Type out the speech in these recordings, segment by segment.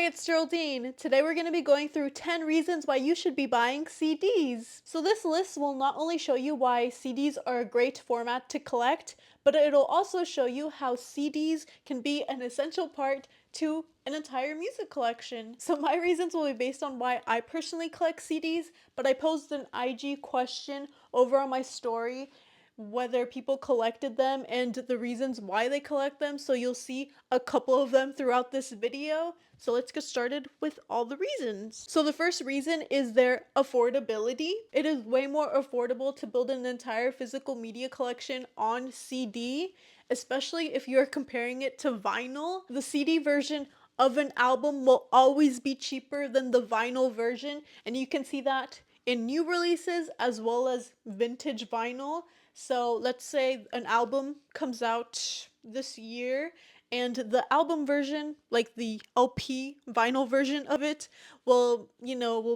it's Geraldine. Today we're going to be going through 10 reasons why you should be buying CDs. So this list will not only show you why CDs are a great format to collect, but it'll also show you how CDs can be an essential part to an entire music collection. So my reasons will be based on why I personally collect CDs, but I posed an IG question over on my story whether people collected them and the reasons why they collect them, so you'll see a couple of them throughout this video. So let's get started with all the reasons. So the first reason is their affordability. It is way more affordable to build an entire physical media collection on CD, especially if you're comparing it to vinyl. The CD version of an album will always be cheaper than the vinyl version, and you can see that in new releases as well as vintage vinyl. So let's say an album comes out this year and the album version, like the LP vinyl version of it, will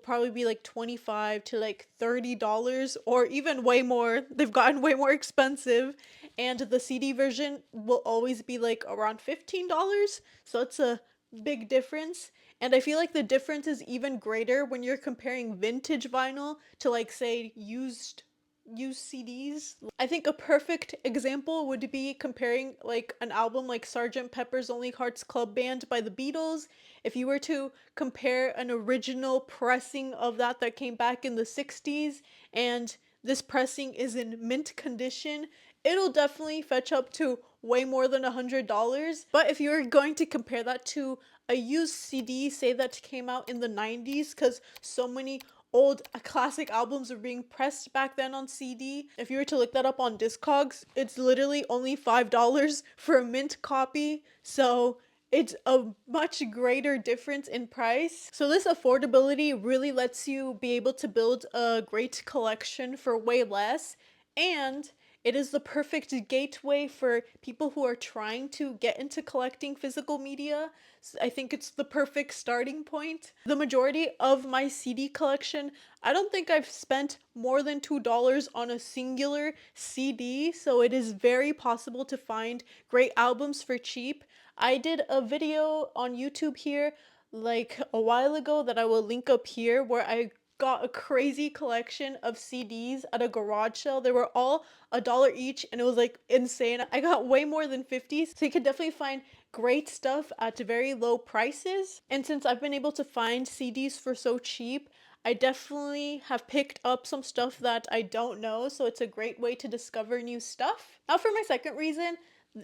probably be like 25 to like $30 or even way more. They've gotten way more expensive. And the CD version will always be like around $15. So it's a big difference. And I feel like the difference is even greater when you're comparing vintage vinyl to like say used CDs. I think a perfect example would be comparing like an album like Sgt. Pepper's Lonely Hearts Club Band by the Beatles. If you were to compare an original pressing of that came back in the 60s and this pressing is in mint condition, it'll definitely fetch up to way more than $100. But if you're going to compare that to a used CD, say that came out in the 90s, because so many old classic albums were being pressed back then on CD. If you were to look that up on Discogs, it's literally only $5 for a mint copy. So it's a much greater difference in price. So this affordability really lets you be able to build a great collection for way less, and it is the perfect gateway for people who are trying to get into collecting physical media. So I think it's the perfect starting point. The majority of my CD collection, I don't think I've spent more than $2 on a singular CD, so it is very possible to find great albums for cheap. I did a video on YouTube here like a while ago that I will link up here where I got a crazy collection of CDs at a garage sale. They were all $1 each and it was like insane. I got way more than 50, so you can definitely find great stuff at very low prices. And since I've been able to find CDs for so cheap, I definitely have picked up some stuff that I don't know, so it's a great way to discover new stuff. Now for my second reason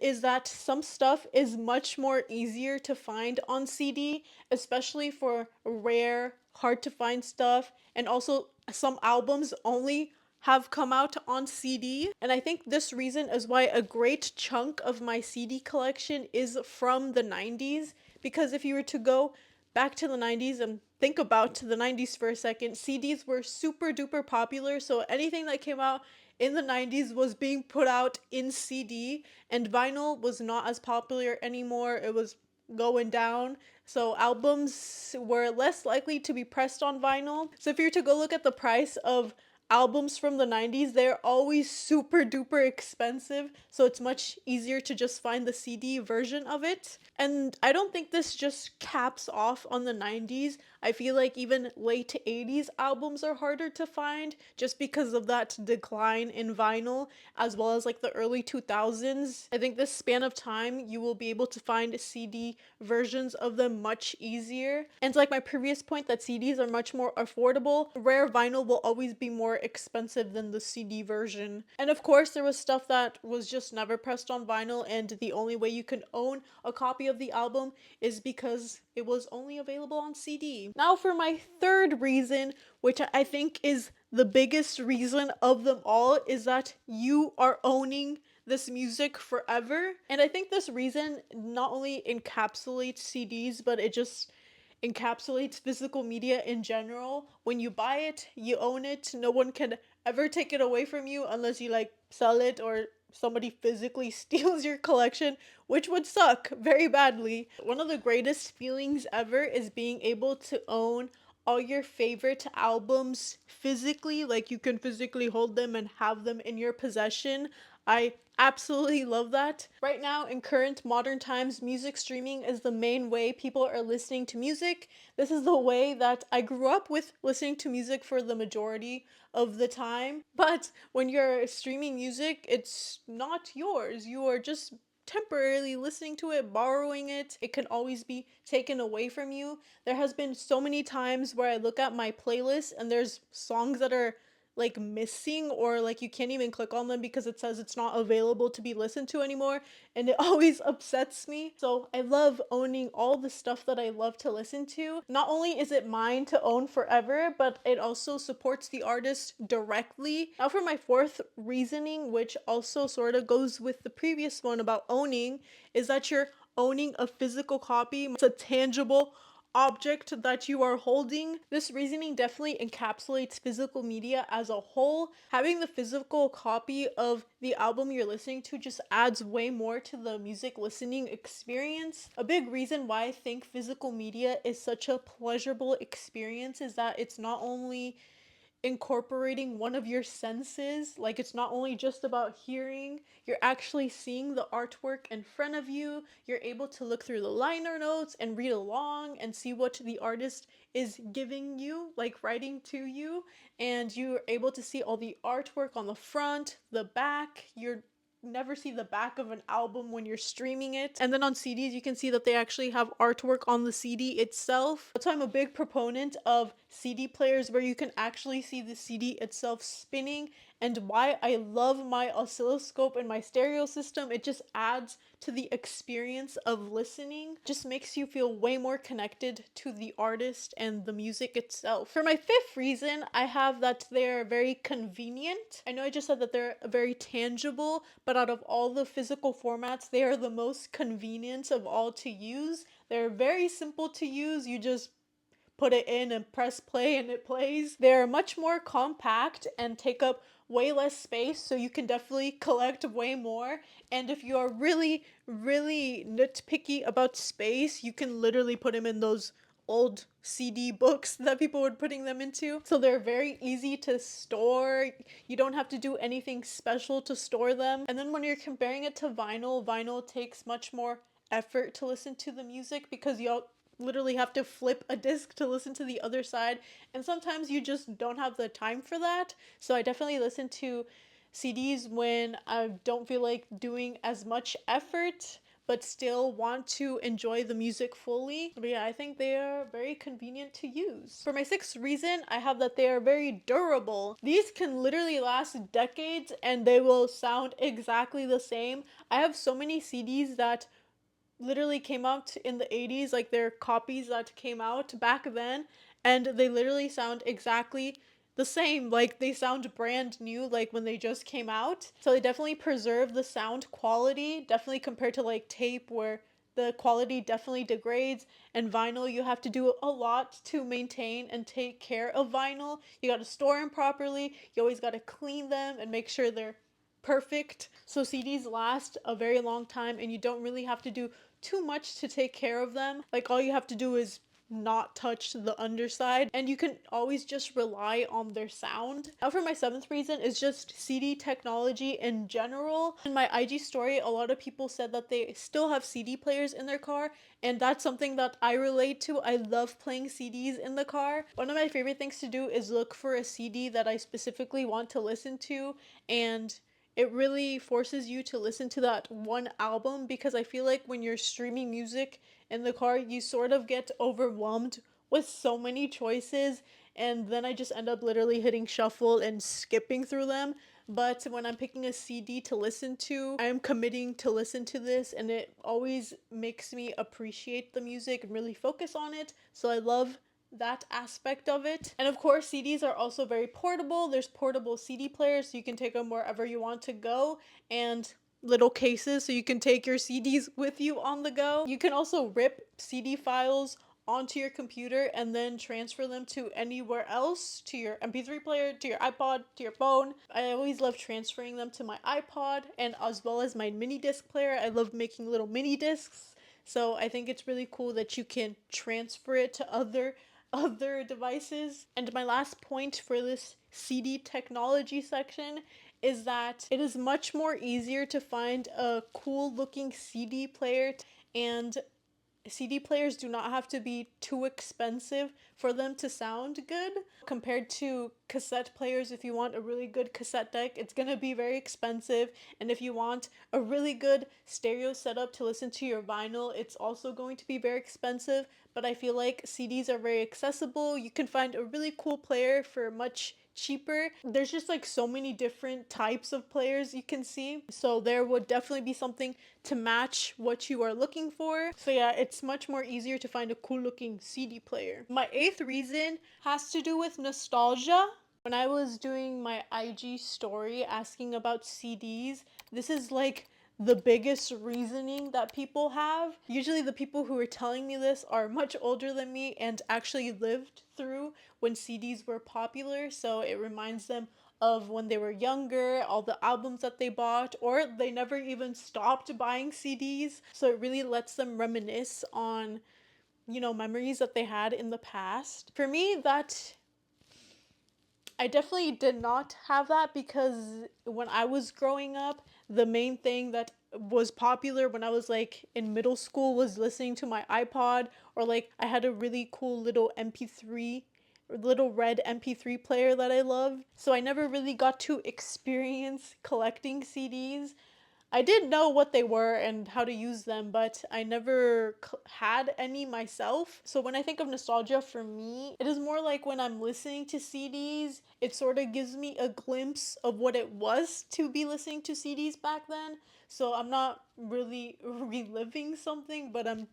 is that some stuff is much more easier to find on CD, especially for rare, hard to find stuff, and also some albums only have come out on CD. And I think this reason is why a great chunk of my CD collection is from the 90s, because if you were to go back to the 90s and think about the 90s for a second, CDs were super duper popular, so anything that came out in the 90s was being put out in CD, and vinyl was not as popular anymore. It was going down, so albums were less likely to be pressed on vinyl. So if you were to go look at the price of albums from the 90s, they're always super duper expensive, so it's much easier to just find the CD version of it. And I don't think this just caps off on the 90s. I feel like even late 80s albums are harder to find just because of that decline in vinyl, as well as like the early 2000s. I think this span of time you will be able to find CD versions of them much easier. And like my previous point that CDs are much more affordable, rare vinyl will always be more expensive than the CD version. And of course there was stuff that was just never pressed on vinyl, and the only way you can own a copy of the album is because it was only available on CD. Now for my third reason, which I think is the biggest reason of them all, is that you are owning this music forever. And I think this reason not only encapsulates CDs, but it just encapsulates physical media in general. When you buy it, you own it. No one can ever take it away from you unless you like sell it or somebody physically steals your collection, which would suck very badly. One of the greatest feelings ever is being able to own all your favorite albums physically, like you can physically hold them and have them in your possession. I absolutely love that. Right now, in current modern times, music streaming is the main way people are listening to music. This is the way that I grew up with listening to music for the majority of the time. But when you're streaming music, it's not yours. You are just temporarily listening to it, borrowing it. It can always be taken away from you. There has been so many times where I look at my playlist and there's songs that are like missing, or like you can't even click on them because it says it's not available to be listened to anymore, and it always upsets me. So I love owning all the stuff that I love to listen to. Not only is it mine to own forever, but it also supports the artist directly. Now for my fourth reasoning, which also sort of goes with the previous one about owning, is that you're owning a physical copy. It's a tangible object that you are holding. This reasoning definitely encapsulates physical media as a whole. Having the physical copy of the album you're listening to just adds way more to the music listening experience. A big reason why I think physical media is such a pleasurable experience is that it's not only incorporating one of your senses. Like, it's not only just about hearing, you're actually seeing the artwork in front of you. You're able to look through the liner notes and read along and see what the artist is giving you, like writing to you. And you're able to see all the artwork on the front, the back. You're never see the back of an album when you're streaming it. And then on CDs, you can see that they actually have artwork on the CD itself. That's why I'm a big proponent of CD players where you can actually see the CD itself spinning, and why I love my oscilloscope and my stereo system. It just adds to the experience of listening. Just makes you feel way more connected to the artist and the music itself. For my fifth reason, I have that they're very convenient. I know I just said that they're very tangible, but out of all the physical formats, they are the most convenient of all to use. They're very simple to use. You just put it in and press play and it plays. They're much more compact and take up way less space, so you can definitely collect way more. And if you are really, really nitpicky about space, you can literally put them in those old CD books that people were putting them into. So they're very easy to store. You don't have to do anything special to store them. And then when you're comparing it to vinyl, vinyl takes much more effort to listen to the music because you literally have to flip a disc to listen to the other side, and sometimes you just don't have the time for that. So I definitely listen to CDs when I don't feel like doing as much effort but still want to enjoy the music fully. But yeah, I think they are very convenient to use. For my sixth reason, I have that they are very durable. These can literally last decades and they will sound exactly the same. I have so many CDs that literally came out in the 80s, like they're copies that came out back then, and they literally sound exactly the same. Like they sound brand new, like when they just came out. So they definitely preserve the sound quality, definitely compared to like tape where the quality definitely degrades, and vinyl you have to do a lot to maintain and take care of vinyl. You got to store them properly, you always got to clean them and make sure they're perfect. So CDs last a very long time and you don't really have to do too much to take care of them. Like all you have to do is not touch the underside, and you can always just rely on their sound. Now for my seventh reason is just CD technology in general. In my IG story, a lot of people said that they still have CD players in their car, and that's something that I relate to. I love playing CDs in the car. One of my favorite things to do is look for a CD that I specifically want to listen to, and it really forces you to listen to that one album, because I feel like when you're streaming music in the car, you sort of get overwhelmed with so many choices, and then I just end up literally hitting shuffle and skipping through them. But when I'm picking a CD to listen to, I am committing to listen to this, and it always makes me appreciate the music and really focus on it. So I love that aspect of it. And of course, CDs are also very portable. There's portable CD players, so you can take them wherever you want to go, and little cases so you can take your CDs with you on the go. You can also rip CD files onto your computer and then transfer them to anywhere else, to your MP3 player, to your iPod, to your phone. I always love transferring them to my iPod, and as well as my mini disc player. I love making little mini discs. So I think it's really cool that you can transfer it to other devices. And my last point for this CD technology section is that it is much more easier to find a cool looking CD player, and CD players do not have to be too expensive for them to sound good compared to cassette players. If you want a really good cassette deck, it's gonna be very expensive, and if you want a really good stereo setup to listen to your vinyl, it's also going to be very expensive. But I feel like CDs are very accessible. You can find a really cool player for much cheaper. There's just like so many different types of players you can see, so there would definitely be something to match what you are looking for. So yeah, it's much more easier to find a cool looking CD player. My 8th reason has to do with nostalgia. When I was doing my IG story asking about CDs, this is like the biggest reasoning that people have. Usually the people who are telling me this are much older than me and actually lived through when CDs were popular, so it reminds them of when they were younger, all the albums that they bought, or they never even stopped buying CDs. So it really lets them reminisce on, memories that they had in the past. For me, that I definitely did not have that, because when I was growing up, the main thing that was popular when I was like in middle school was listening to my iPod, or like I had a really cool little MP3, little red MP3 player that I loved. So I never really got to experience collecting CDs. I did know what they were and how to use them, but I never had any myself. So when I think of nostalgia for me, it is more like when I'm listening to CDs, it sort of gives me a glimpse of what it was to be listening to CDs back then. So I'm not really reliving something, but I'm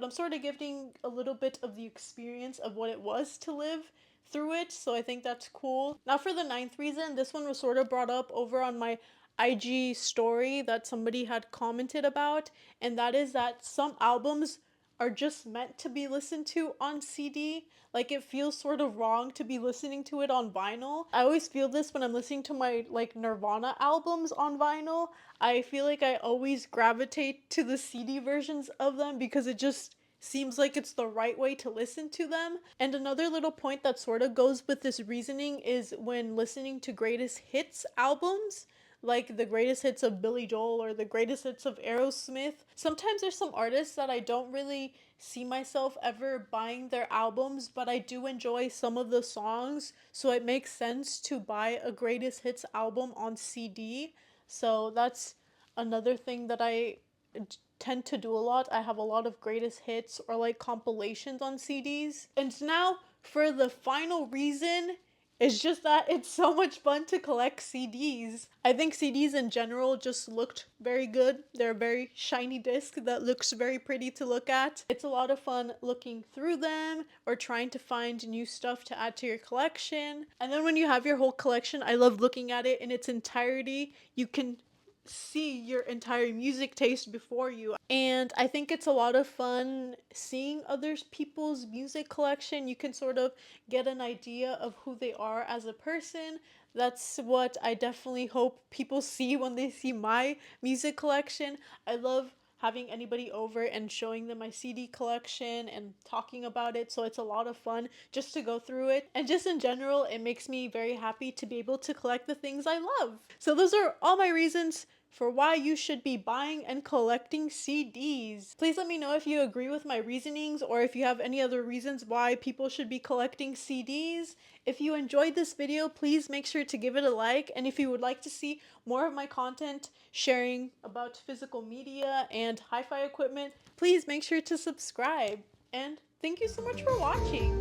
sort of giving a little bit of the experience of what it was to live through it. So I think that's cool. Now for the 9th reason, this one was sort of brought up over on my IG story that somebody had commented about, and that is that some albums are just meant to be listened to on CD. Like, it feels sort of wrong to be listening to it on vinyl. I always feel this when I'm listening to my like Nirvana albums on vinyl. I feel like I always gravitate to the CD versions of them because it just seems like it's the right way to listen to them. And another little point that sort of goes with this reasoning is when listening to greatest hits albums, like the greatest hits of Billy Joel or the greatest hits of Aerosmith. Sometimes there's some artists that I don't really see myself ever buying their albums, but I do enjoy some of the songs, so it makes sense to buy a greatest hits album on CD. So that's another thing that I tend to do a lot. I have a lot of greatest hits or like compilations on CDs. And now for the final reason, it's just that it's so much fun to collect CDs. I think CDs in general just looked very good. They're a very shiny disc that looks very pretty to look at. It's a lot of fun looking through them or trying to find new stuff to add to your collection. And then when you have your whole collection, I love looking at it in its entirety. You can see your entire music taste before you, and I think it's a lot of fun seeing other people's music collection. You can sort of get an idea of who they are as a person. That's what I definitely hope people see when they see my music collection. I love having anybody over and showing them my CD collection and talking about it, so it's a lot of fun just to go through it. And just in general, it makes me very happy to be able to collect the things I love. So those are all my reasons for why you should be buying and collecting CDs. Please let me know if you agree with my reasonings or if you have any other reasons why people should be collecting CDs. If you enjoyed this video, please make sure to give it a like, and if you would like to see more of my content sharing about physical media and hi-fi equipment, please make sure to subscribe. And thank you so much for watching!